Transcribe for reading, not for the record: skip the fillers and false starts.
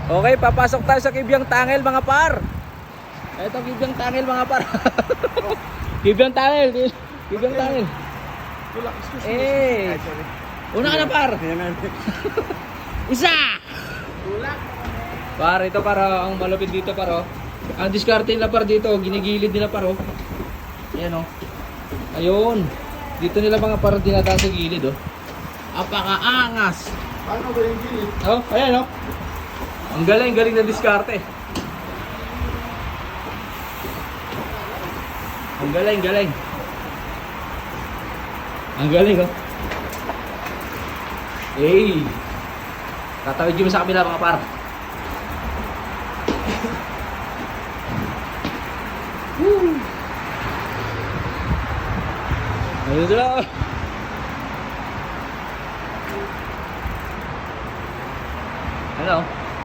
Okay, papasok tayo sa Kibyang Tangel mga par. Ito Kibyang Tangel mga par. Kibyang Tangel. Kibyang Tangel. Tulak, excuse me. Eh. Ay, sorry. Una ka na par. Isa. Tulak. Par, ito para ang malupit dito par oh. Ang diskarte nila par dito, ginigilid nila par oh. Ayan oh. Ayun. Dito nila mga par dinadaan sa gilid oh. Apakaangas. Paano ba yung gilid? Oh, ayan oh. Ang galing, galing na diskarte. Ang galing, galing. Ang galing oh. Hey. Tatawid mo sa kabila mga par. Woo. Ayun sila. Ano?